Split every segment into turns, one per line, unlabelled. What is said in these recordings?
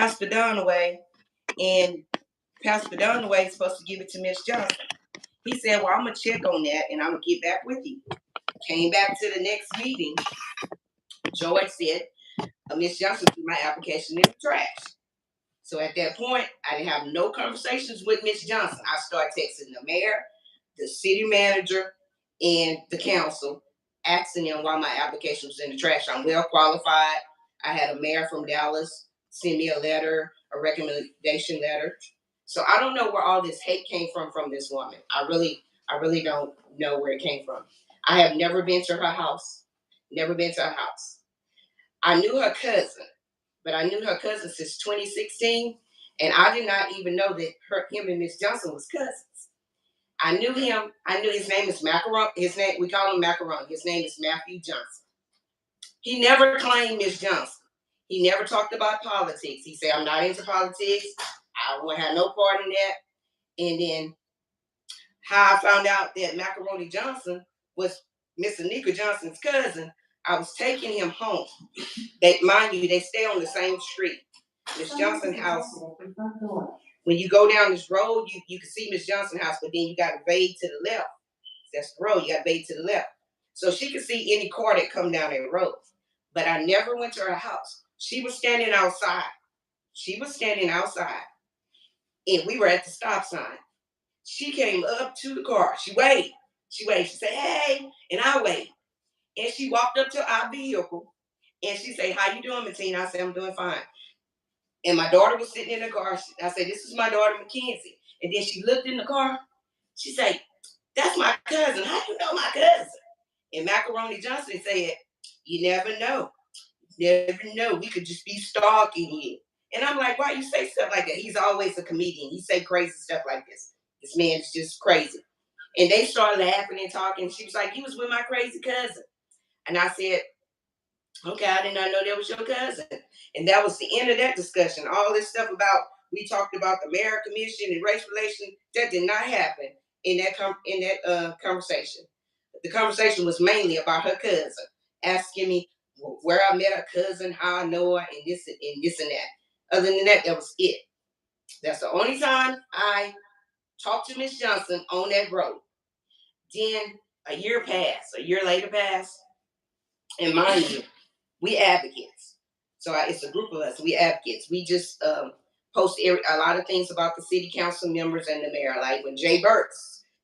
Pastor Dunaway, and Pastor Dunaway is supposed to give it to Miss Johnson. He said, well, I'm going to check on that, and I'm going to get back with you. Came back to the next meeting. George said, Miss Johnson threw my application in the trash. So at that point, I didn't have no conversations with Miss Johnson. I started texting the mayor, the city manager, and the council, asking them why my application was in the trash. I'm well qualified. I had a mayor from Dallas send me a letter, a recommendation letter. So I don't know where all this hate came from this woman. I really don't know where it came from. I have never been to her house. Never been to her house. I knew her cousin, but I knew her cousin since 2016, and I did not even know that him and Miss Johnson was cousins. I knew him. I knew his name is Macaron. We call him Macaron. His name is Matthew Johnson. He never claimed Miss Johnson. He never talked about politics. He said, I'm not into politics. I won't have no part in that. And then how I found out that Macaroni Johnson was Miss Anika Johnson's cousin, I was taking him home. Mind you, they stay on the same street. Miss Johnson's house. When you go down this road, you can see Miss Johnson's house, but then you got to bathe to the left. That's the road. You got to bathe to the left. So she could see any car that come down that road. But I never went to her house. She was standing outside. And we were at the stop sign. She came up to the car. She waved. She said, hey, and I waved. And she walked up to our vehicle. And she said, how you doing, Martina? I said, I'm doing fine. And my daughter was sitting in the car. I said, this is my daughter, Mackenzie. And then she looked in the car. She said, that's my cousin. How do you know my cousin? And Macaroni Johnson said, you never know. Never know. We could just be stalking you. And I'm like, why you say stuff like that? He's always a comedian. He say crazy stuff like this. This man's just crazy. And they started laughing and talking. She was like, you was with my crazy cousin. And I said, okay, I did not know that was your cousin. And that was the end of that discussion. All this stuff about, we talked about the mayor commission and race relations, that did not happen in that conversation. The conversation was mainly about her cousin, asking me where I met her cousin, how I know her, and this and that. Other than that, that was it. That's the only time I talked to Miss Johnson on that road. Then a year later passed, and mind you, we advocates. So it's a group of us. We advocates. We just post a lot of things about the city council members and the mayor. Like when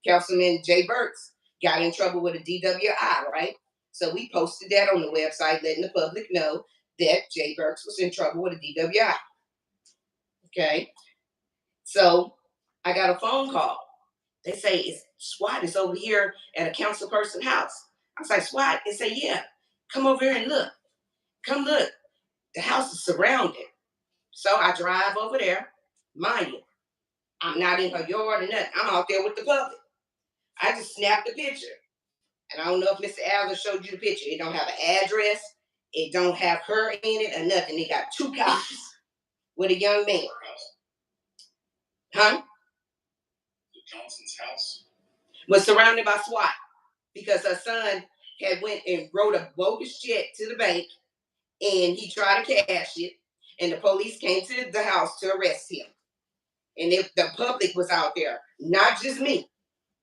Councilman Jay Burks got in trouble with a DWI, right? So we posted that on the website, letting the public know that Jay Burks was in trouble with a DWI. Okay. So I got a phone call. They say, SWAT is over here at a council person's house. I was like, SWAT? They say, yeah, come over here and look. Come look. The house is surrounded. So I drive over there. Mind you, I'm not in her yard or nothing. I'm out there with the public. I just snapped the picture. And I don't know if Mr. Adler showed you the picture. It don't have an address. It don't have her in it or nothing. It got two copies with a young man. Huh?
Johnson's house
was surrounded by SWAT because her son had went and wrote a bogus check to the bank, and he tried to cash it, and the police came to the house to arrest him. And the public was out there, not just me.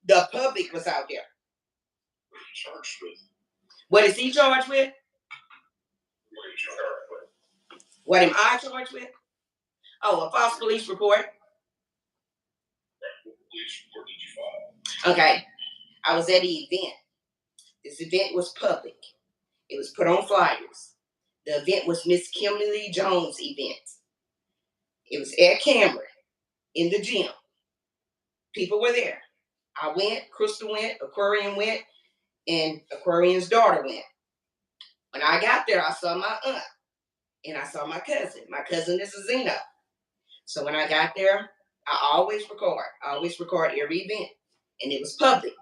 The public was out there.
What are you charged with?
What is he charged with?
What are you charged with?
What am I charged with? Oh, a false police report.
What police report did you file?
Okay. I was at an event. This event was public. It was put on flyers. The event was Miss Kimberly Jones' event. It was at Cameron in the gym. People were there. I went, Crystal went, Aquarian went, and Aquarian's daughter went. When I got there, I saw my aunt, and I saw my cousin. My cousin, this is Zena. So when I got there, I always record. I always record every event, and it was public.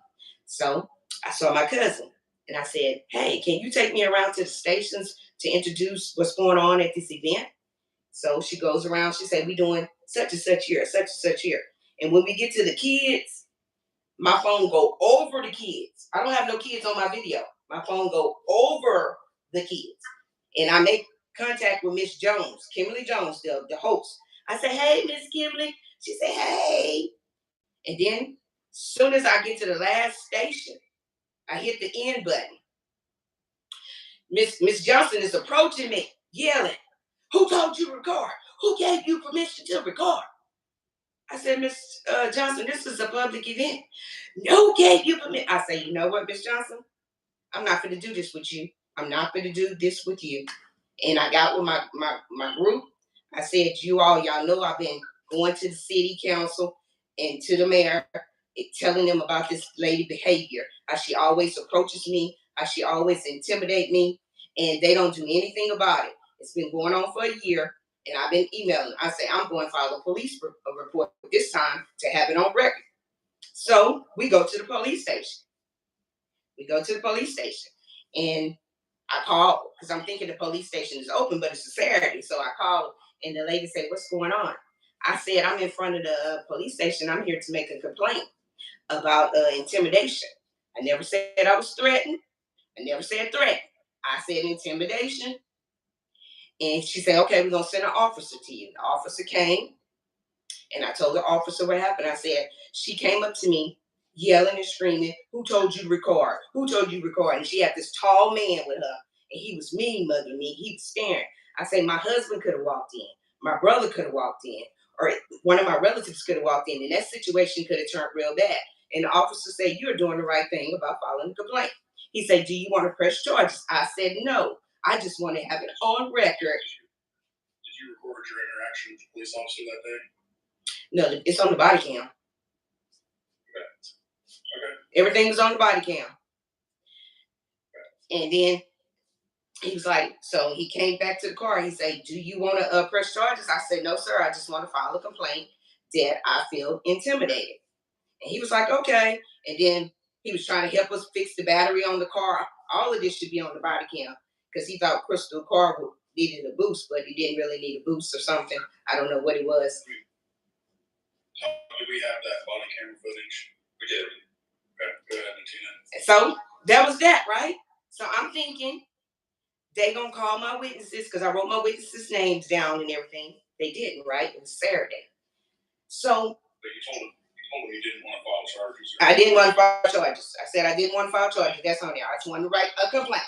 So I saw my cousin, and I said, hey, can you take me around to the stations to introduce what's going on at this event? So she goes around. She said, we doing such and such here, such and such here. And when we get to the kids, my phone go over the kids. I don't have no kids on my video. My phone go over the kids. And I make contact with Miss Jones, Kimberly Jones, the host. I say, hey, Miss Kimberly. She said, hey. And then, soon as I get to the last station, I hit the end button. Miss Johnson is approaching me, yelling, who told you to record? Who gave you permission to record? I said, Miss Johnson, this is a public event. Who gave you permission? I say, you know what, Miss Johnson? I'm not going to do this with you. I'm not going to do this with you. And I got with my group. I said, y'all know I've been going to the city council and to the mayor, telling them about this lady behavior. How she always approaches me, how she always intimidate me, and they don't do anything about it. It's been going on for a year, and I've been emailing. I say, I'm going to file a police report this time to have it on record. So we go to the police station. And I called because I'm thinking the police station is open, but it's a Saturday. So I called, and the lady said, what's going on? I said, I'm in front of the police station. I'm here to make a complaint about intimidation. I never said I was threatened. I never said threat. I said intimidation. And she said, okay, we're going to send an officer to you. The officer came, and I told the officer what happened. I said, she came up to me yelling and screaming, who told you to record? Who told you to record? And she had this tall man with her, and he was mean mugging me. He was staring. I said, my husband could have walked in. My brother could have walked in. Or one of my relatives could have walked in, and that situation could have turned real bad. And the officer said, you're doing the right thing about filing a complaint. He said, do you want to press charges? I said, no. I just want to have it on record.
Did you record your interaction with the police officer that day?
No, it's on the body cam.
Okay.
Everything was on the body cam. And then he was like, so he came back to the car. He said, do you want to press charges? I said, no, sir. I just want to file a complaint that I feel intimidated. And he was like, okay. And then he was trying to help us fix the battery on the car. All of this should be on the body cam because he thought Crystal car needed a boost, but he didn't really need a boost or something. I don't know what it was.
Do we have that body camera footage? We did. Okay, go ahead, Tina.
So that was that, right? So I'm thinking they gonna call my witnesses because I wrote my witnesses' names down and everything. They didn't, right? It was Saturday. So
But you told him you didn't want to file charges.
I didn't want to file charges. I said I didn't want to file charges. That's on there. I just wanted to write a complaint.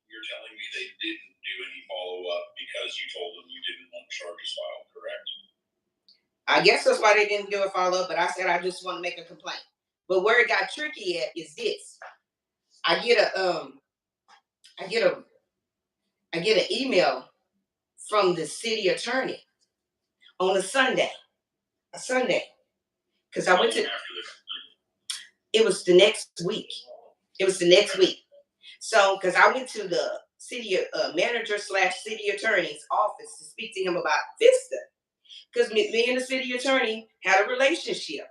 You're telling me they didn't do any follow-up because you told them you didn't want charges filed, correct?
I guess that's why they didn't do a follow-up, but I said I just want to make a complaint. But where it got tricky at is this. I get an email from the city attorney on a Sunday. Because I went to, it was the next week. So, because I went to the city manager / city attorney's office to speak to him about Vista. Because me and the city attorney had a relationship.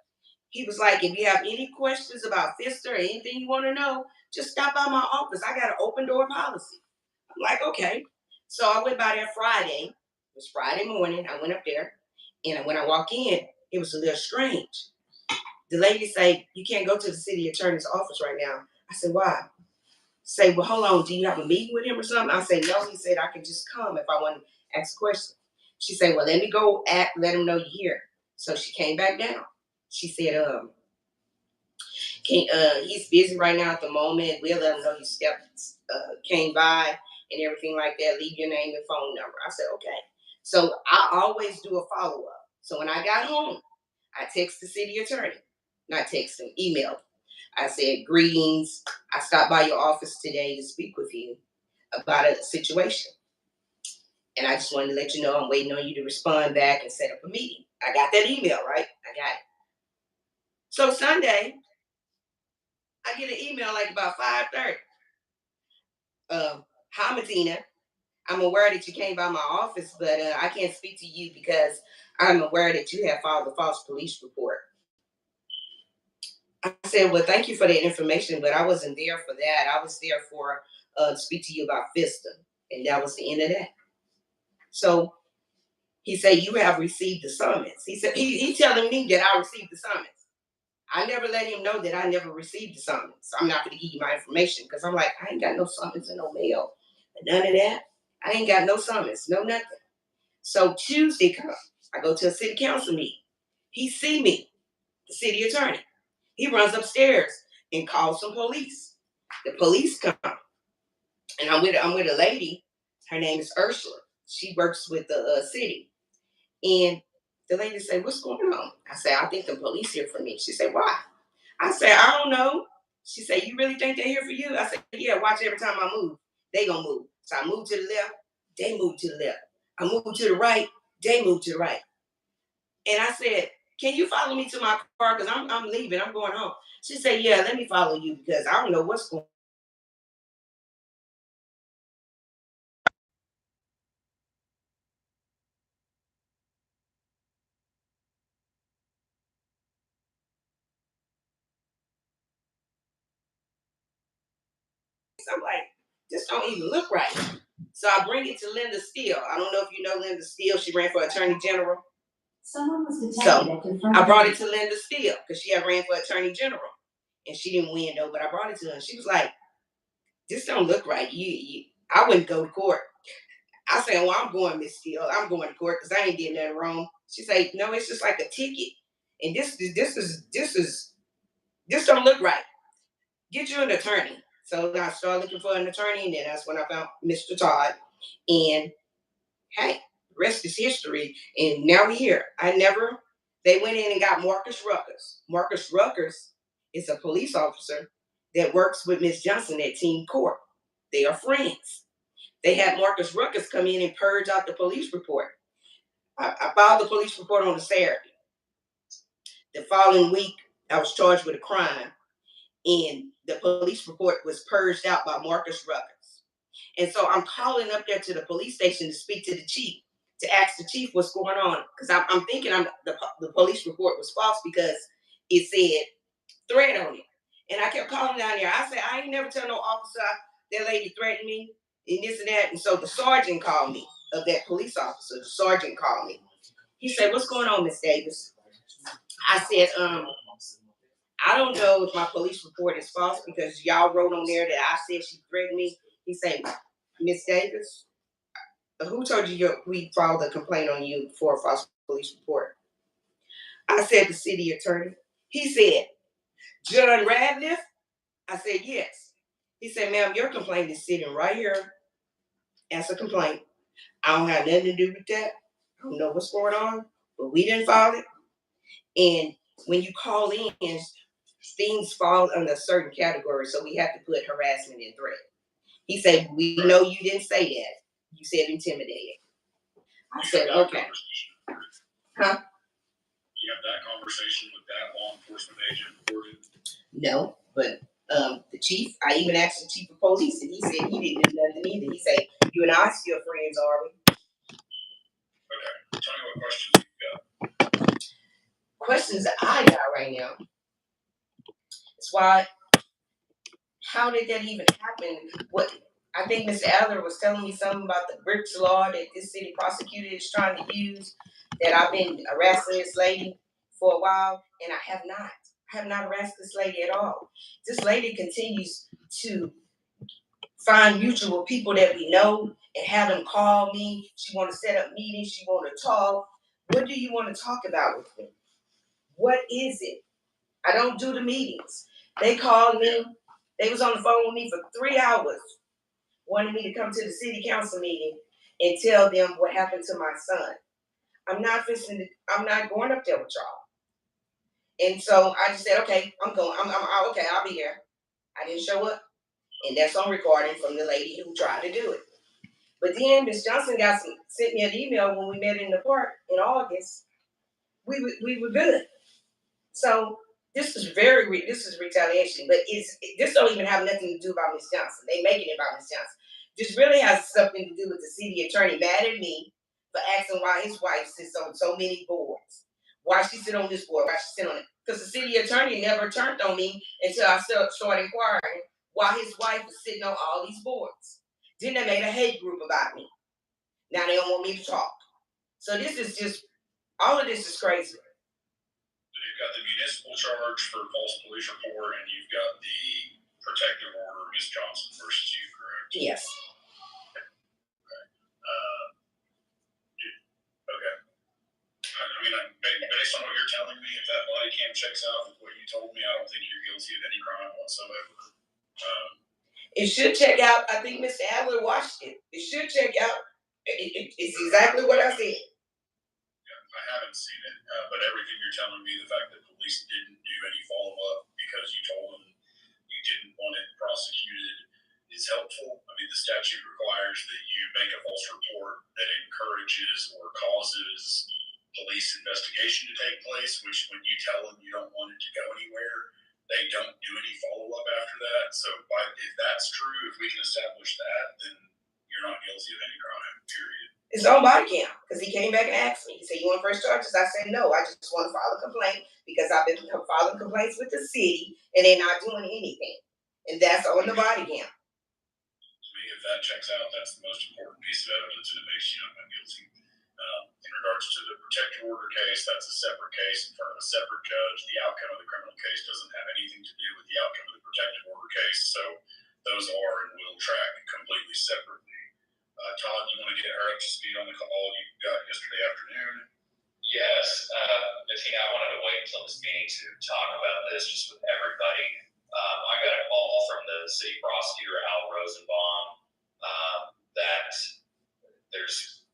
He was like, if you have any questions about Vista or anything you want to know, just stop by my office. I got an open door policy. I'm like, okay. So I went by there Friday. It was Friday morning. I went up there. And when I walk in, it was a little strange. The lady said, you can't go to the city attorney's office right now. I said, why? Say, well, hold on. Do you have a meeting with him or something? I said, no. He said, I can just come if I want to ask a question. She said, well, let me go let him know you're here. So she came back down. She said, he's busy right now at the moment. We'll let him know you came by and everything like that. Leave your name and phone number. I said, okay. So I always do a follow-up. So when I got home, I text the city attorney. Not text him, email. I said, greetings. I stopped by your office today to speak with you about a situation. And I just wanted to let you know I'm waiting on you to respond back and set up a meeting. I got that email, right? I got it. So Sunday, I get an email like about 5:30. Hi, Martina. I'm aware that you came by my office, but I can't speak to you because I'm aware that you have filed a false police report. I said, well, thank you for that information, but I wasn't there for that. I was there for to speak to you about Vista. And that was the end of that. So he said, you have received the summons. He said, he's telling me that I received the summons. I never let him know that I never received the summons. So I'm not going to give you my information because I'm like, I ain't got no summons and no mail. None of that. I ain't got no summons, no nothing. So Tuesday comes. I go to a city council meeting. He see me, the city attorney. He runs upstairs and calls some police. The police come, and I'm with a lady. Her name is Ursula. She works with the city. And the lady said, "What's going on?" I said, "I think the police here for me." She said, "Why?" I said, "I don't know." She said, "You really think they're here for you?" I said, "Yeah, watch every time I move. They gonna move." So I move to the left, they move to the left. I move to the right, they move to the right. And I said, "Can you follow me to my car? Because I'm leaving, I'm going home." She said, "Yeah, let me follow you because I don't know what's going on." I'm like, this don't even look right. So I bring it to Linda Steele. I don't know if you know Linda Steele. She ran for Attorney General. Someone was detected. So I brought it to Linda Steele because she had ran for Attorney General. And she didn't win though, but I brought it to her. And she was like, "This don't look right. I wouldn't go to court." I said, "Well, I'm going, Miss Steele. I'm going to court because I ain't did nothing wrong." She said, "No, it's just like a ticket. And this don't look right. Get you an attorney." So I started looking for an attorney, and then that's when I found Mr. Todd. And hey, rest is history. And now we're here. They went in and got Marcus Ruckers. Marcus Ruckers is a police officer that works with Miss Johnson at Team Court. They are friends. They had Marcus Ruckers come in and purge out the police report. I filed the police report on a Saturday. The following week, I was charged with a crime, and the police report was purged out by Marcus Ruckers. And so I'm calling up there to the police station to speak to the chief, to ask the chief what's going on. Because I'm thinking the police report was false because it said threat on it. And I kept calling down there. I said, "I ain't never tell no officer that lady threatened me and this and that." And so the sergeant called me, of that police officer. The sergeant called me. He said, "What's going on, Miss Davis?" I said, "I don't know if my police report is false because y'all wrote on there that I said she threatened me." He said, "Miss Davis, who told you we filed a complaint on you for a false police report?" I said, "The city attorney." He said, "John Radcliffe?" I said, "Yes." He said, "Ma'am, your complaint is sitting right here as a complaint. I don't have nothing to do with that. I don't know what's going on, but we didn't file it. And when you call in, things fall under a certain category, so we have to put harassment and threat." He said, "We know you didn't say that. You said intimidated." I said, "Okay." Huh?
You have that conversation with that law enforcement agent?
No, but the chief, I even asked the chief of police, and he said he didn't do nothing either. He said, "You and I still friends, are we?"
Okay. Tell me what questions you've got.
Questions that I got right now is why, how did that even happen? What I think Mr. Adler was telling me something about the BRICS law that this city prosecutor is trying to use, that I've been harassing this lady for a while, and I have not. I have not harassed this lady at all. This lady continues to find mutual people that we know and have them call me. She want to set up meetings. She want to talk. What do you want to talk about with me? What is it? I don't do the meetings. They called me. They was on the phone with me for 3 hours, wanting me to come to the city council meeting and tell them what happened to my son. I'm not going up there with y'all. And so I just said, "Okay, I'm going. Okay. I'll be here." I didn't show up, and that's on recording from the lady who tried to do it. But then Miss Johnson sent me an email when we met in the park in August. We were good. So this is retaliation, but this don't even have nothing to do about Miss Johnson. They making it about Miss Johnson. This really has something to do with the city attorney mad at me for asking why his wife sits on so many boards. Why she sit on this board? Why she sit on it? Because the city attorney never turned on me until I started inquiring why his wife was sitting on all these boards. Then they made a hate group about me. Now they don't want me to talk. So this is just, all of this is crazy.
So you've got the municipal charge for false police report, and you've got the protective order, Ms. Johnson versus you, correct?
Yes.
mean, based on what you're telling me, if that body cam checks out with what you told me, I don't think you're guilty of any crime whatsoever.
It should check out. I think Mr. Adler watched it. It should check out. It's exactly what I said.
I haven't seen it, but everything you're telling me, the fact that police didn't do any follow-up because you told them you didn't want it prosecuted is helpful. I mean, the statute requires that you make a false report that encourages or causes police investigation to take place, which when you tell them you don't want it to go anywhere, they don't do any follow-up after that. So if that's true, if we can establish that, then you're not guilty of any crime, period.
It's on body cam because he came back and asked me. He said, "You want to press charges?" I said, "No, I just want to file a complaint because I've been filing complaints with the city and they're not doing anything." And that's on the body cam.
To me, if that checks out, that's the most important piece of evidence and it makes you not guilty. In regards to the protective order case, that's a separate case in front of a separate judge. The outcome of the criminal case doesn't have anything to do with the outcome of the protective order case. So those are and will track completely separately. Todd, you want to get her up to speed on the call you got yesterday afternoon?
Yes. Bettina, I wanted to wait until this meeting to talk about this just with everybody. I got a call from the city prosecutor, Al Rosenbaum, that there's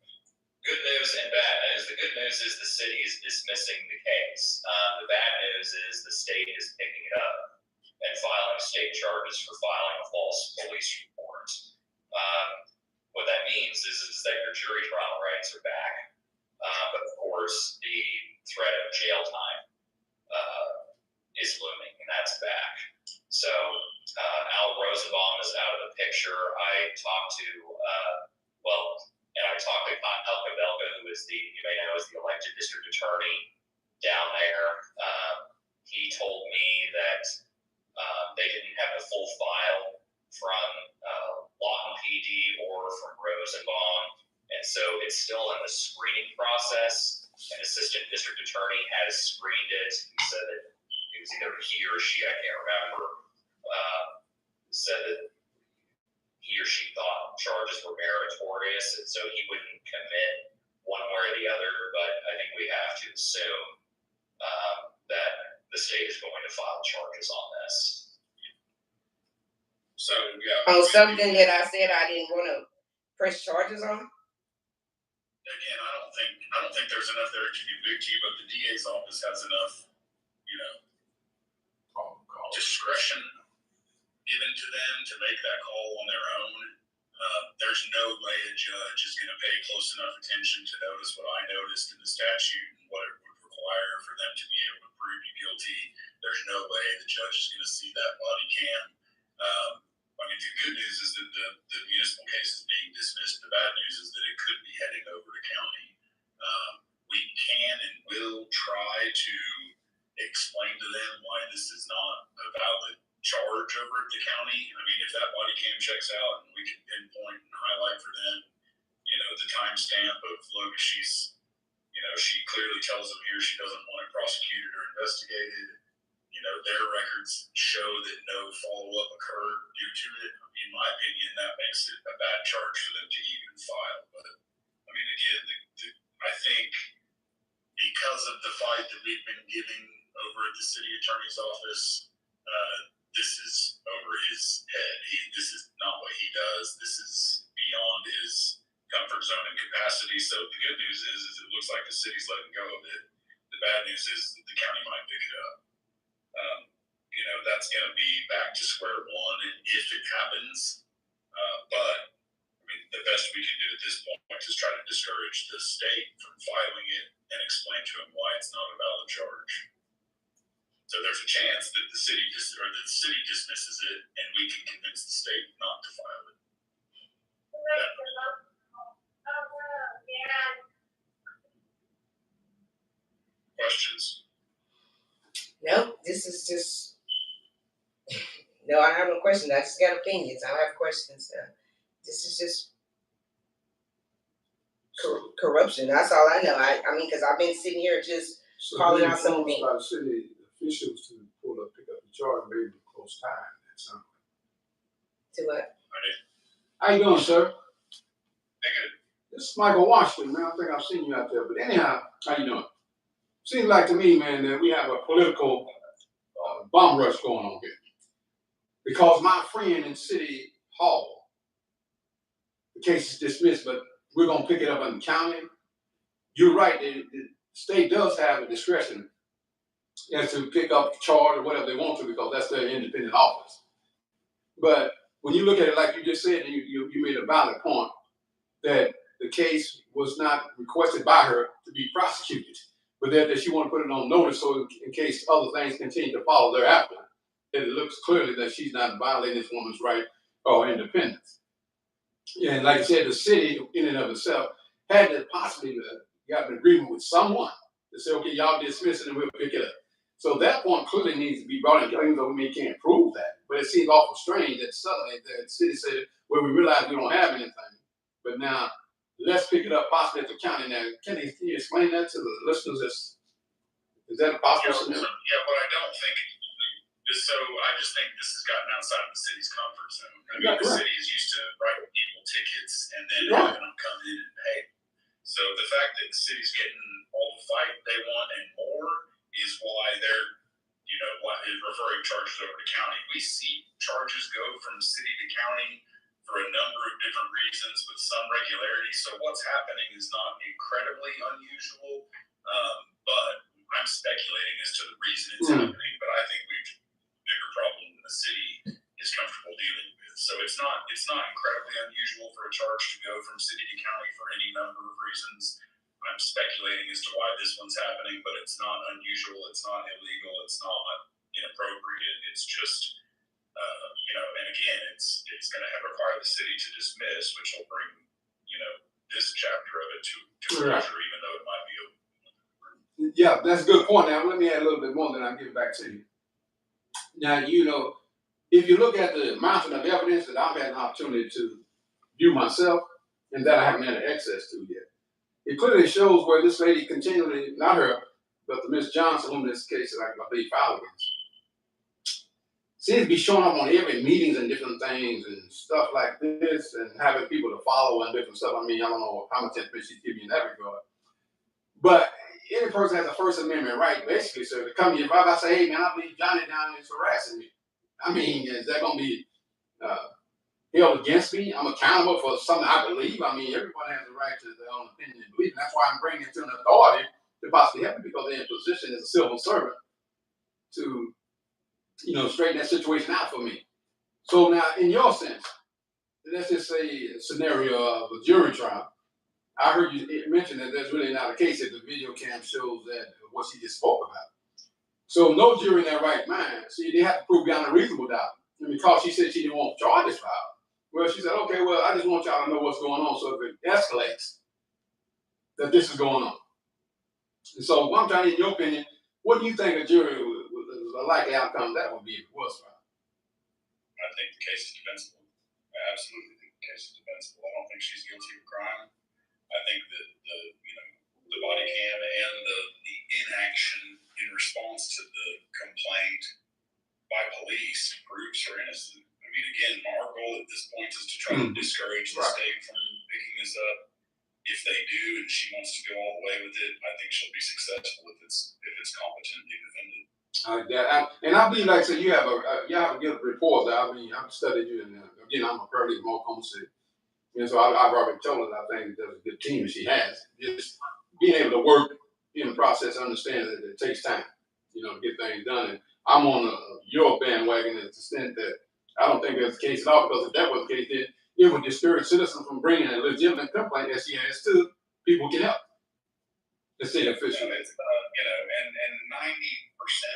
good news and bad news. The good news is the city is dismissing the case. The bad news is the state is picking it up and filing state charges for filing a false police report. What that means is that your jury trial rights are back. But of course, the threat of jail time is looming, and that's back. So Al Rosenbaum is out of the picture. I talked to Al Cabelka, who is you may know is the elected district attorney down there. He told me that they didn't have the full file from Lawton PD or from Rosenbaum, and so it's still in the screening process. An assistant district attorney has screened it. He said that it was either he or she, I can't remember, said that he or she thought charges were meritorious, and so he wouldn't commit one way or the other. But I think we have to assume that the state is going to file charges on this.
So yeah.
On something that I said I didn't want to press charges on.
Again, I don't think there's enough there to convict you, but the DA's office has enough, discretion given to them to make that call on their own. There's no way a judge is going to pay close enough attention to notice what I noticed in the statute and what it would require for them to be able to prove you guilty. There's no way the judge is going to see that body cam. I mean, the good news is that the municipal case is being dismissed. The bad news is that it could be heading over to county. We can and will try to explain to them why this is not a valid charge over at the county. I mean, if that body cam checks out and we can pinpoint and highlight for them, the timestamp of, look, she clearly tells them here she doesn't want it prosecuted or investigated. Their records show that no follow-up occurred due to it. In my opinion, that makes it a bad charge for them to even file. But, I mean, again, I think because of the fight that we've been giving over at the city attorney's office, this is over his head. This is not what he does. This is beyond his comfort zone and capacity. So the good news is it looks like the city's letting go of it. The bad news is that the county might pick it up. That's going to be back to square one if it happens. But I mean, the best we can do at this point is try to discourage the state from filing it and explain to them why it's not a valid charge. So there's a chance that the city dismisses it, and we can convince the state not to file it. Questions?
No, this is just. No, I have no questions. I just got opinions. I don't have questions. This is just corruption. That's all I know. I mean, because I've been sitting here just calling out some things.
By the city officials to pick up the charge, maybe close time. That's something.
To what?
How you doing, sir?
Hey, good.
This is Michael Washington, man. I think I've seen you out there. But anyhow, how you doing? Seems like to me, man, that we have a political bomb rush going on here. Because my friend in City Hall, the case is dismissed, but we're going to pick it up in the county. You're right, the state does have the discretion as to pick up, charge, or whatever they want to, because that's their independent office. But when you look at it like you just said, and you made a valid point, that the case was not requested by her to be prosecuted, but that she wanted to put it on notice so in case other things continue to follow thereafter, that it looks clearly that she's not violating this woman's right or independence. And like I said, the city in and of itself had to possibly got an agreement with someone to say, okay, y'all dismiss it and we'll pick it up. So that point clearly needs to be brought in, even though we can't prove that. But it seems awful strange that suddenly the city said, well, we realize we don't have anything, but now let's pick it up possibly at the county. Now, can you explain that to the listeners? Is that a possible scenario?
Yeah, but I don't think. So I just think this has gotten outside of the city's comfort zone. I mean, the city is used to writing people tickets and then having them come in and pay. So the fact that the city's getting all the fight they want and more is why they're, referring charges over to county. We see charges go from city to county for a number of different reasons with some regularity. So what's happening is not incredibly unusual, but I'm speculating as to the reason it's happening. But I think we've bigger problem than the city is comfortable dealing with. So it's not incredibly unusual for a charge to go from city to county for any number of reasons. I'm speculating as to why this one's happening, but it's not unusual, it's not illegal, it's not inappropriate. It's just and again, it's going to require the city to dismiss, which will bring this chapter of it to closure, even though it might be open.
Yeah, that's a good point. Now let me add a little bit more, then I'll give it back to you. Now, if you look at the mountain of evidence that I've had an opportunity to view myself and that I haven't had access to yet, it clearly shows where this lady continually, not her, but the Miss Johnson, whom this case is, I believe, filed against, seems to be showing up on every meetings and different things and stuff like this and having people to follow and different stuff. I mean, I don't know how much information she's giving you in that regard. But any person has a First Amendment right, basically, sir, to come to you. If I say, hey, man, I believe Johnny down there is harassing me. I mean, is that going to be held against me? I'm accountable for something I believe. I mean, everyone has the right to their own opinion and belief. And that's why I'm bringing it to an authority to possibly help me, because they're in position as a civil servant to, straighten that situation out for me. So now, in your sense, let's just say a scenario of a jury trial. I heard you mention that there's really not a case if the video cam shows that what she just spoke about. So no jury in their right mind. See, they have to prove beyond a reasonable doubt. And because she said she didn't want charges filed, well, she said, okay, well, I just want y'all to know what's going on. So if it escalates, that this is going on. And so one time, in your opinion, what do you think a jury would a likely outcome that would be if it was filed?
I think the case is defensible. I absolutely think the case is defensible. I don't think she's guilty of a crime. I think that the body cam and the inaction in response to the complaint by police proves her innocent. I mean, again, our goal at this point is to try to discourage the state from picking this up. If they do, and she wants to go all the way with it, I think she'll be successful if it's competently defended.
And I believe, like I said, you have a good report. I mean, I've studied you, and again, I'm a paralegal from Oklahoma City. And so I've already told her that I think there's a good team that she has. Just being able to work in the process, understand that it takes time, to get things done. And I'm on your bandwagon to the extent that I don't think that's the case at all, because if that was the case, then it would discourage citizens from bringing a legitimate complaint that she has to people who can help the state official.
And 90%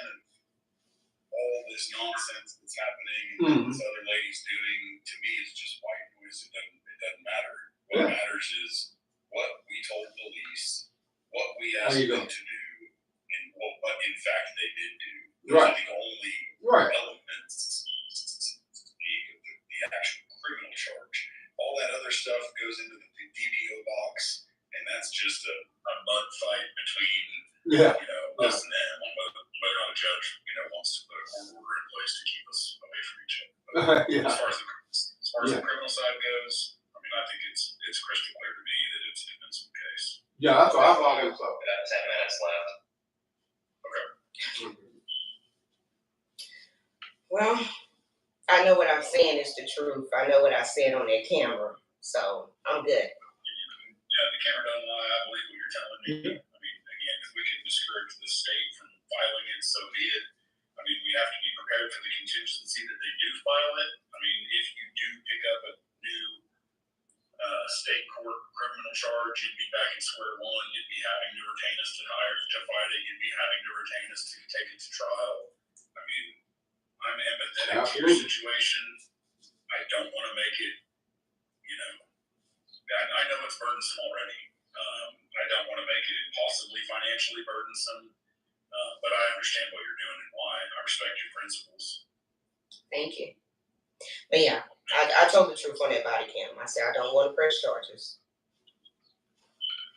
of all this nonsense that's happening and this other lady's doing, to me, is just white noise. It doesn't matter. What matters is what we told police, what we asked them to do, and what in fact they did do. Those are the only elements the actual criminal charge. All that other stuff goes into the DBO box, and that's just a mud fight between us and them on whether or not a judge wants to put a court order in place to keep us away from each other. As far as the criminal side goes, I mean, I think it's crystal clear to me that it's a defensible case.
Yeah, that's what I've always thought.
We got 10 minutes left.
Well, I know what I'm saying is the truth. I know what I said on that camera, so I'm good.
Yeah, the camera doesn't lie. I believe what you're telling me. I mean, again, if we can discourage the state from filing it, so be it. I mean, we have to be prepared for the contingency that they do file it. I mean, if you do pick up a new state court criminal charge, you'd be back in square one. You'd be having to retain us to fight it. You'd be having to retain us to take it to trial. I mean, I'm empathetic to your situation. I don't want to make it, I know it's burdensome already. I don't want to make it impossibly financially burdensome, but I understand what you're doing and why. I respect your principles.
Thank you. But yeah, I told the truth on that body cam. I said I don't want to press charges.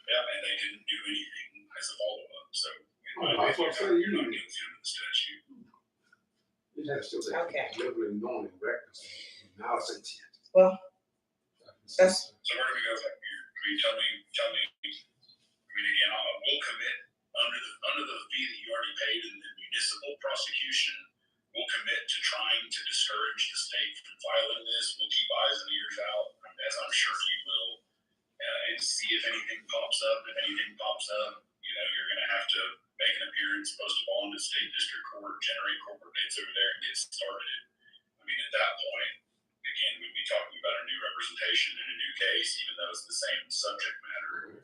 Yeah, and they didn't do anything as a follow-up. So
you're
not guilty under the statute.
It has still that deliberately knowing reckless. Now it's intent.
Well, that's.
So where do we go from here? I mean, tell me. I mean, again, we'll commit under the fee that you already paid in the municipal prosecution. We'll commit to trying to discourage the state from filing this. We'll keep eyes and ears out, as I'm sure you will, and see if anything pops up. If anything pops up, you're going to have to make an appearance, post a bond at state district court, generate corporate dates over there, and get started. I mean, at that point, again, we'd be talking about a new representation in a new case, even though it's the same subject matter.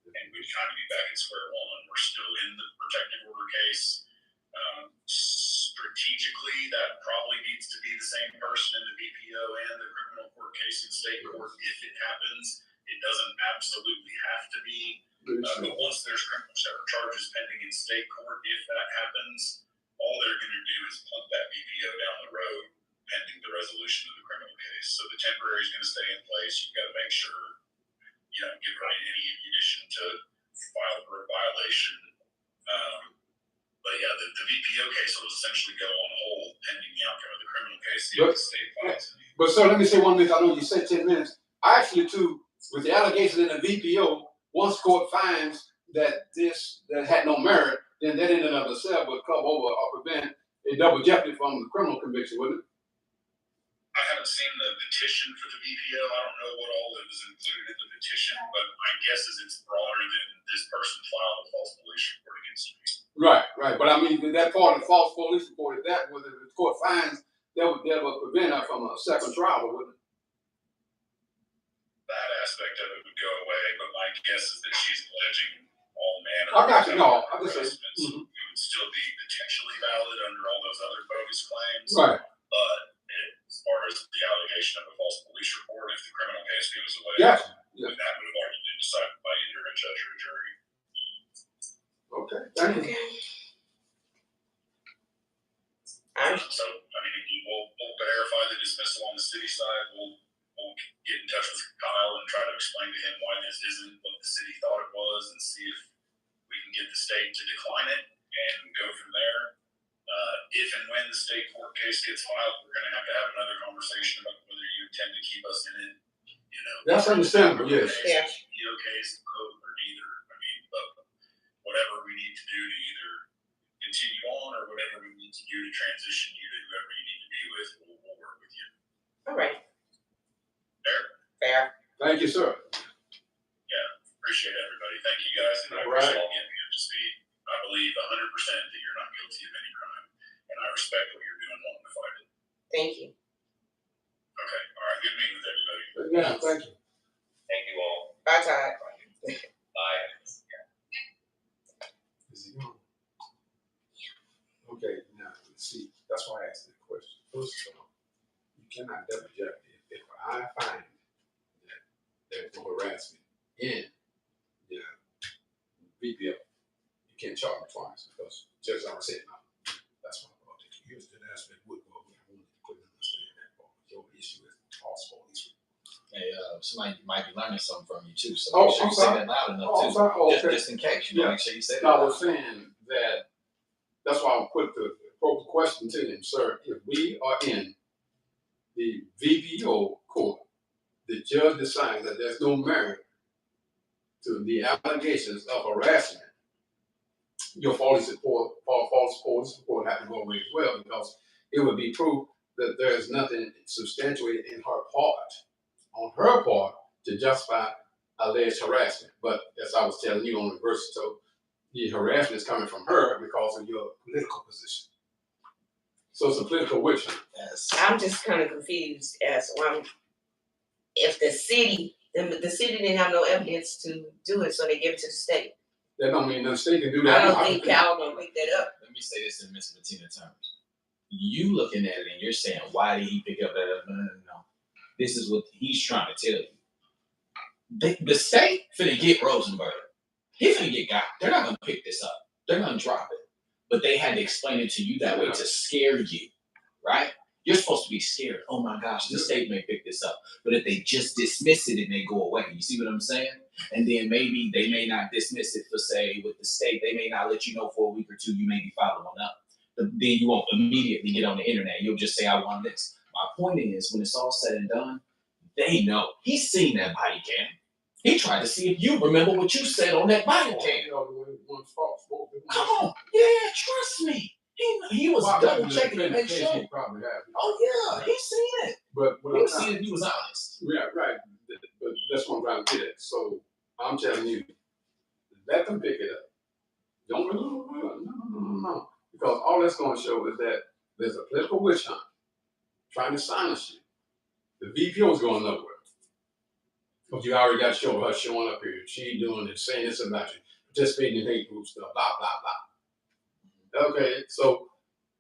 And we'd kind of be back in square one. We're still in the protective order case. Strategically, that probably needs to be the same person in the BPO and the criminal court case in state court if it happens. It doesn't absolutely have to be. But once there's criminal charges pending in state court, if that happens, all they're going to do is punt that BPO down the road pending the resolution of the criminal case. So the temporary is going to stay in place. You've got to make sure you don't give right any ammunition to file for a violation. But yeah, the VPO case will essentially go on hold pending the outcome of the criminal case if the state files it.
But so let me say one minute. I know you said 10 minutes. Actually, too, with the allegation in the VPO, once court finds that that had no merit, then that in and of itself would cover over or prevent a double jeopardy from the criminal conviction, wouldn't it?
I haven't seen the petition for the VPO. I don't know what all is included in the petition, but my guess is it's broader than this person filed a false police report against me.
Right. But I mean, that part of the false police report, that whether the court finds that would prevent her from a second trial, wouldn't it?
That aspect of it would go away, but my guess is that she's alleging all manner
I got you. No,
I'm just saying. It would still be potentially valid under all those other bogus claims.
Right.
But as far as the allegation of a false police report, if the criminal case goes away, then that would have already been decided by either a judge or a jury.
Okay, thank you.
So, I mean, we'll verify the dismissal on the city side. We'll get in touch with Kyle and try to explain to him why this isn't what the city thought it was, and see if we can get the state to decline it and go from there. If and when the state court case gets filed, we're going to have another conversation about whether you intend to keep us in it.
That's understandable. Yes.
Yeah.
PO case, both or neither. I mean, but whatever we need to do to either continue on or whatever we need to do to transition you to whoever you need to be with, we'll work with you.
All right.
Fair.
Thank you, sir.
Yeah, appreciate everybody. Thank you guys, and I appreciate all getting me up to speed. I believe 100% that you're not guilty of any crime, and I respect what you're doing, wanting to fight it.
Thank you.
Okay, all right. Good meeting with everybody.
Yeah, thank you.
Thank you all.
Bye, Todd.
Bye.
Is he gone? Okay, now see, that's why I asked that question. First of all, you cannot double jeopardy. If I find that there's no harassment in the VPO, you can't charge me twice because Judge already said no. That's why I brought it to you. Here's the aspect would go over. I wanted to put understand that part. Your issue is false police.
Hey, somebody might be learning something from you too. So
Oh,
make sure
I'm
you say
sorry.
that loud enough
Oh,
too.
I'm sorry. Oh, okay.
Just in case, you know, make sure you say that.
No, I
loud.
was saying that that's why I put the appropriate question to him, sir. If we are in the VPO court, the judge decides that there's no merit to the allegations of harassment, your false police report has to go away as well, because it would be proof that there's nothing substantiated in on her part, to justify alleged harassment. But as I was telling you on the versatile, the harassment is coming from her because of your political position. So it's a political witch hunt.
Yes.
I'm just kind of confused as to if the city didn't have no evidence to do it, so they give it to the state.
That don't mean the state can do that.
I don't think Cal gonna pick that up.
Let me say this in Miss Bettina terms. You looking at it and you're saying, why did he pick up that? No. This is what he's trying to tell you. The state finna get Rosenberg. He's finna get got. They're not gonna pick this up. They're gonna drop it. But they had to explain it to you that way to scare you, right? You're supposed to be scared. Oh my gosh, the state may pick this up. But if they just dismiss it and they go away, you see what I'm saying? And then maybe they may not dismiss it for, say, with the state, they may not let you know for a week or two, you may be following up. Then you won't immediately get on the internet. You'll just say, I want this. My point is, when it's all said and done, they know. He's seen that body cam. He tried to see if you remember what you said on that body cam. Come on. Yeah, trust me. He was double checking to make sure. Oh, yeah, he's seen it.
But
he was seeing if he was honest.
Yeah, right. But that's what I'm trying to get at. So I'm telling you, let them pick it up. Don't no. Because all that's going to show is that there's a political witch hunt trying to silence you. The VPO is going nowhere. Because you already got her showing up here. She doing this, saying this about you, participating in hate group stuff, blah, blah, blah. Okay, so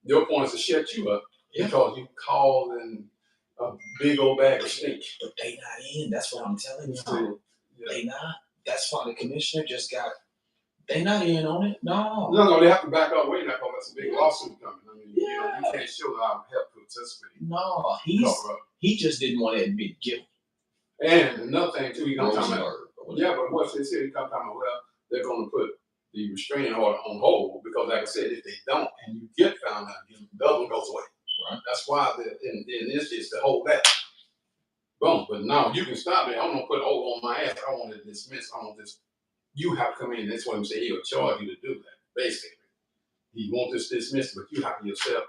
your point is to shut you up because you called in a big old bag of stink.
But they not in. That's what I'm telling you.
Yeah.
They not. That's why the commissioner just got. They not in on it. No.
No, they have to back up way now because that's a big lawsuit coming. I mean, you can't show that I'm help to participate.
No, he just didn't want to admit guilt.
And another thing too, he gonna talk about. Yeah, but what's this here? He come talking about, well, they're gonna put the restraining order on hold because, like I said, if they don't and you get found out, the other one goes away. Right. That's why in this is to hold that. Boom. But now you can stop it. I'm gonna put a hold on my ass. I want to dismiss. I want this. You have to come in. That's what I'm saying. He'll charge you to do that. Basically, he won't just dismiss, but you have to yourself.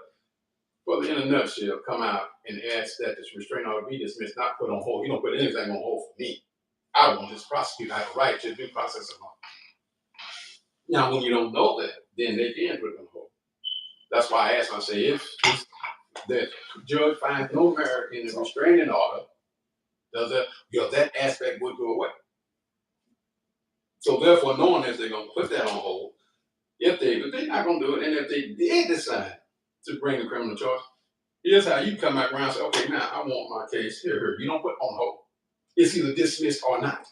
Well, in a nutshell, come out and ask that this restraining order be dismissed, not put on hold. You don't put anything on hold for me. I want this prosecutor. I have a right to due process of law. Now, when you don't know that, then they can put it on hold. That's why I asked. I say, if the judge finds no merit in the restraining order, that aspect would go away. So therefore, knowing that they're going to put that on hold, but they're not going to do it, and if they did decide to bring the criminal charge, here's how you come back around and say, okay, now I want my case here. You don't put on hold. It's either dismissed or not.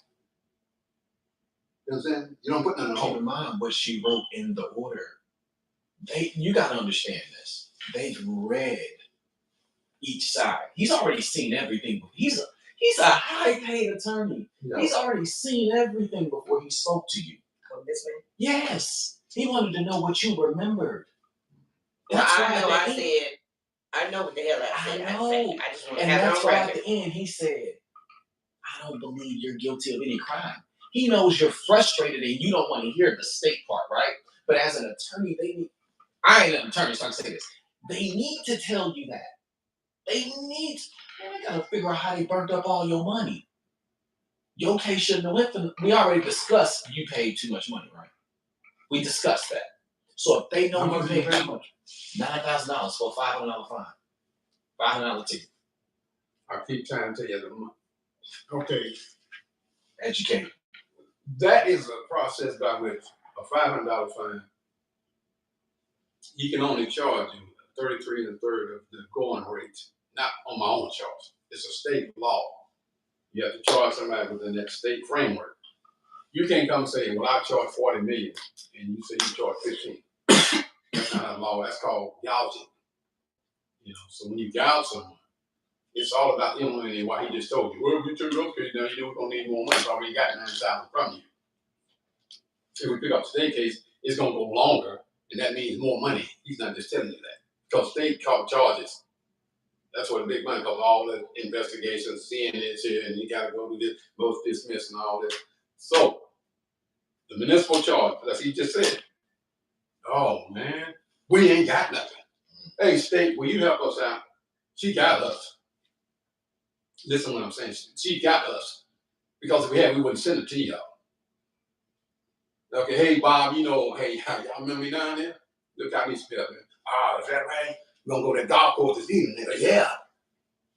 You know what I'm saying? You don't put nothing on hold.
Keep in mind what she wrote in the order. You got to understand this. They've read each side. He's already seen everything. He's a high-paid attorney. Yeah. He's already seen everything before he spoke to you.
Oh, this man?
Yes. He wanted to know what you remembered.
That's why I said, I know what the hell I said. I just want to have it on record. And that's why at the end
he said, I don't believe you're guilty of any crime. He knows you're frustrated and you don't want to hear the state part, right? But as an attorney, I ain't an attorney, so I can say this. They need to tell you that. They gotta figure out how they burnt up all your money. Your case shouldn't have went for. We already discussed you paid too much money, right? We discussed that. So if they know you paid too much, $9,000 for a $500 fine, $500 ticket.
I keep trying to tell you the month. Okay.
Educate.
That is a process by which a $500 fine, you can only charge you 33 1/3 of the going rate, not on my own charge. It's a state law. You have to charge somebody within that state framework. You can't come and say, well, I charge $40 million, and you say you charge 15. That's not a law. That's called gouging. So when you gouge someone, it's all about him and why he just told you, well, we took your case now, we're going to need more money. It's already got $9,000 from you. If we pick up the state case, it's going to go longer, and that means more money. He's not just telling you that. Because state charges, that's what the big money, because all the investigations, seeing this here, and you got to go do this, both dismiss and all this. So, the municipal charge, as he just said, oh man, we ain't got nothing. hey, state, will you help us out? She got us. Listen to what I'm saying. She got us. Because if we had, we wouldn't send it to y'all. Okay, hey, Bob, hey, y'all remember me down there? Look how these people up there. Ah, is that right? We're going to go to that golf course this evening, nigga. Yeah.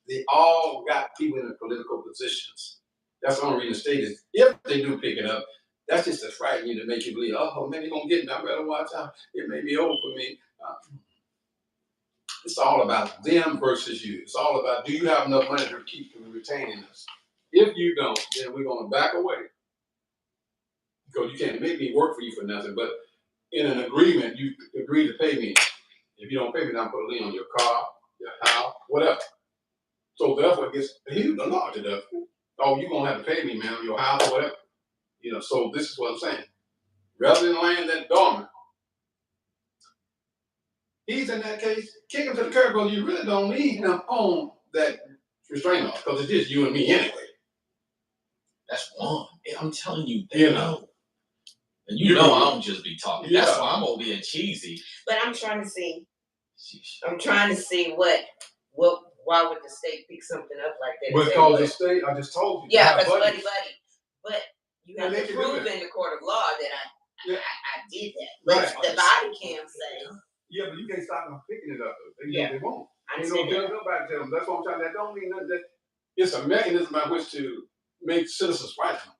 They all got people in the political positions. That's the only reason the state is, if they do pick it up, that's just to frighten you to make you believe, oh, man, they're going to get me. I better watch out. It may be over for me. It's all about them versus you. It's all about, do you have enough money to keep retaining us? If you don't, then we're going to back away. Because you can't make me work for you for nothing. But in an agreement, you agree to pay me. If you don't pay me, then I'll put a lien on your car, your house, whatever. So therefore, it gets huge, a large deduction. Oh, you're going to have to pay me, man, on your house or whatever. So this is what I'm saying. Rather than laying that dormant, he's in that case, kick him to the curb because you really don't need him on that restraint order because it's just you and me anyway.
That's one. I'm telling you,
You know.
And you know I don't just be talking. Yeah. That's why I'm over being cheesy.
But I'm trying to see. Why would the state pick something up like that?
Because the state, I just told you.
Yeah, because buddy. But you have to prove in the court of law that I did that. But the body cam say.
Yeah, but you can't stop them picking it up. They won't. Ain't no judge nobody tell them. That's what I'm trying to. That don't mean nothing. It's a mechanism by which to make citizens fight them.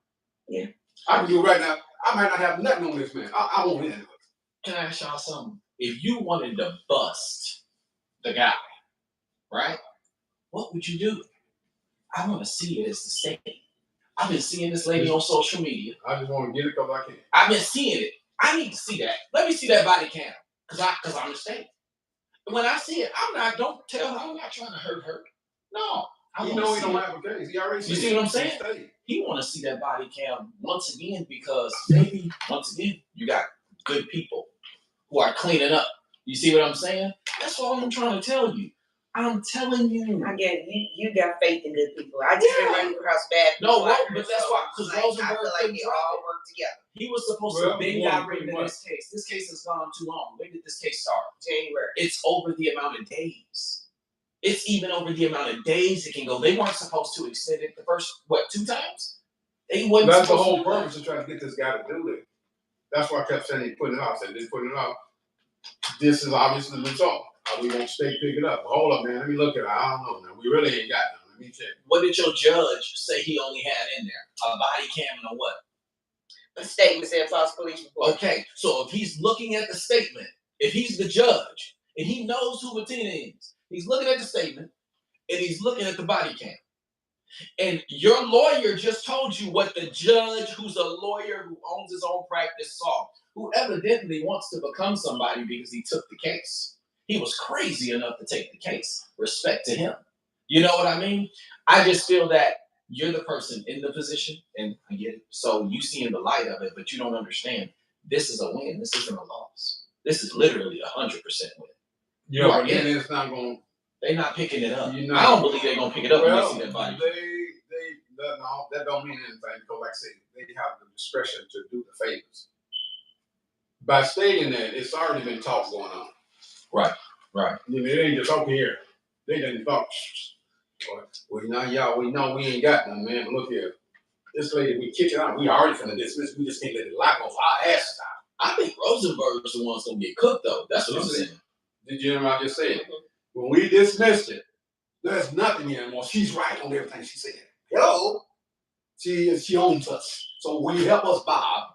Yeah.
I can do it right now. I might not have nothing on this man. I won't hit him.
Can I ask y'all something? If you wanted to bust the guy, right? What would you do? I want to see it as the state. I've been seeing this lady on social media.
I just want to get it because I can.
I've been seeing it. I need to see that. Let me see that body cam. Because I'm the state. When I see it, I'm not trying to hurt her. No.
He know he don't have a case. He already
You see what I'm saying? He want to see that body cam once again because maybe, once again, you got good people who are cleaning up. You see what I'm saying? That's what I'm trying to tell you. I'm telling you.
Again, you got faith in good people. I just been running across bad people.
No, but that's why, because Rosenberg,
I feel like they all work together.
He was supposed to have been got rid of this case. This case has gone too long. When did this case start?
January.
It's over the amount of days. It's even over the amount of days it can go. They weren't supposed to extend it the first, 2 times?
That's the whole purpose of trying to get this guy to do it. That's why I kept saying he's putting it off. I said, they're putting it off. This is obviously the result. We want state pick it up. Hold up, man. Let me look at it. I don't know, man. We really ain't got none. Let me check.
What did your judge say he only had in there? A body cam and a what?
A statement said false police report.
Okay, so if he's looking at the statement, if he's the judge, and he knows who Bettina is, he's looking at the statement, and he's looking at the body cam. And your lawyer just told you what the judge, who's a lawyer who owns his own practice, saw, who evidently wants to become somebody because he took the case. He was crazy enough to take the case. Respect to him. You know what I mean? I just feel that you're the person in the position, and I get it. So you see in the light of it, but you don't understand. This is a win. This isn't a loss. This is literally 100% win.
Yeah, but then it's not going to.
They're not picking it up. I don't believe they're going to pick it up when they see that body.
That don't mean anything because, like I said, they have the discretion to do the favors. By stating that, it's already been talk going on.
Right.
It ain't just over here. They didn't thought, well, now y'all, we know we ain't got none, man. But look here. This lady, we kick it out. We already finna dismiss. We just can't let it lock off our asses out.
I think Rosenberg's the one's going to get cooked, though. That's what I'm saying.
Did you hear what I just said? When we dismissed it, there's nothing here anymore. She's right on everything she said. Hello? She owns us. So when you help us, Bob,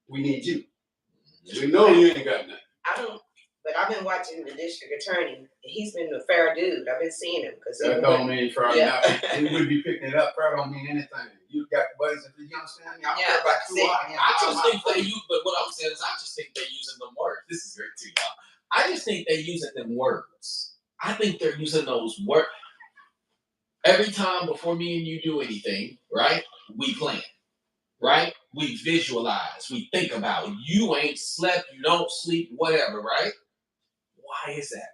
we need you. We know you ain't got nothing.
But I've been watching the district attorney. He's been a fair dude. I've been seeing him.
That don't mean fair. Yeah. He would be picking it up. Fair don't mean anything. You got buddies, you understand?
I just think they use, but what I'm saying is I just think they're using them words. This is great too, y'all. I just think they're using them words. I think they're using those words. Every time before me and you do anything, right, we plan, right? We visualize, we think about it. You ain't slept, you don't sleep, whatever, right? Why is that?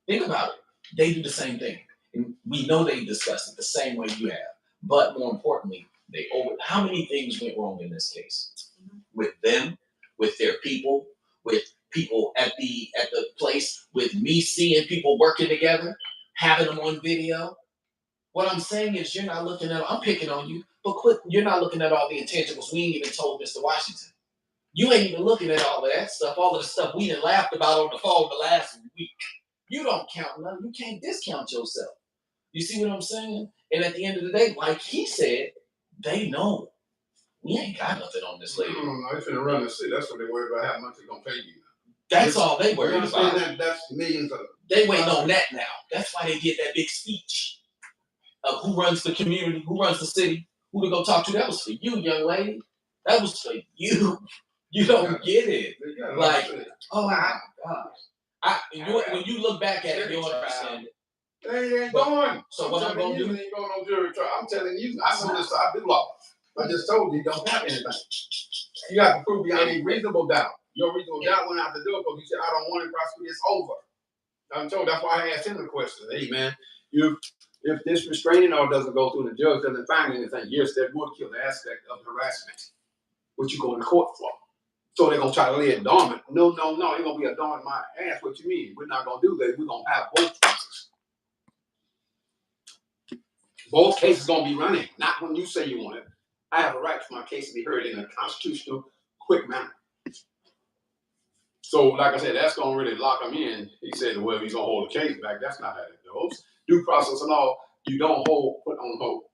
Think about it. They do the same thing. And we know they discussed it the same way you have. But more importantly, how many things went wrong in this case? With them, with their people, with people at the place. with me seeing people working together, having them on video. What I'm saying is you're not looking at, I'm picking on you, but you're not looking at all the intangibles we ain't even told Mr. Washington. You ain't even looking at all of that stuff, all of the stuff we done laughed about on the phone the last week. You don't count nothing. You can't discount yourself. You see what I'm saying? And at the end of the day, like he said, they know we ain't got nothing on this lady.
No, they finna run the city. That's what they worry about, how much they're gonna pay you.
That's all they worry about.
That's millions of.
They waiting on that now. That's why they did that big speech of who runs the community, who runs the city, who to go talk to. That was for you, young lady. That was for you. You don't get it. Like, oh my gosh. When you look back at it, you'll understand it.
They ain't going.
So what I'm gonna do?
They ain't going on jury trial. I'm telling you, I know this. I do law. I just told you don't have anything. You have to prove beyond any reasonable doubt. Your reasonable doubt went out the door because you said I don't want to prosecute. It's over. I'm told. That's why I asked him the question. Hey man, if this restraining order doesn't go through, the judge doesn't find anything, yes, that would kill the aspect of harassment. What you go to court for? So they're gonna try to lay it dormant. No, it's gonna be a dormant my ass. What you mean? We're not gonna do that. We're gonna have both cases. Both cases gonna be running, not when you say you want it. I have a right for my case to be heard in a constitutional, quick manner. So, like I said, that's gonna really lock him in. He said, well, he's gonna hold the case back. That's not how it goes. Due process and all, you don't put on hold.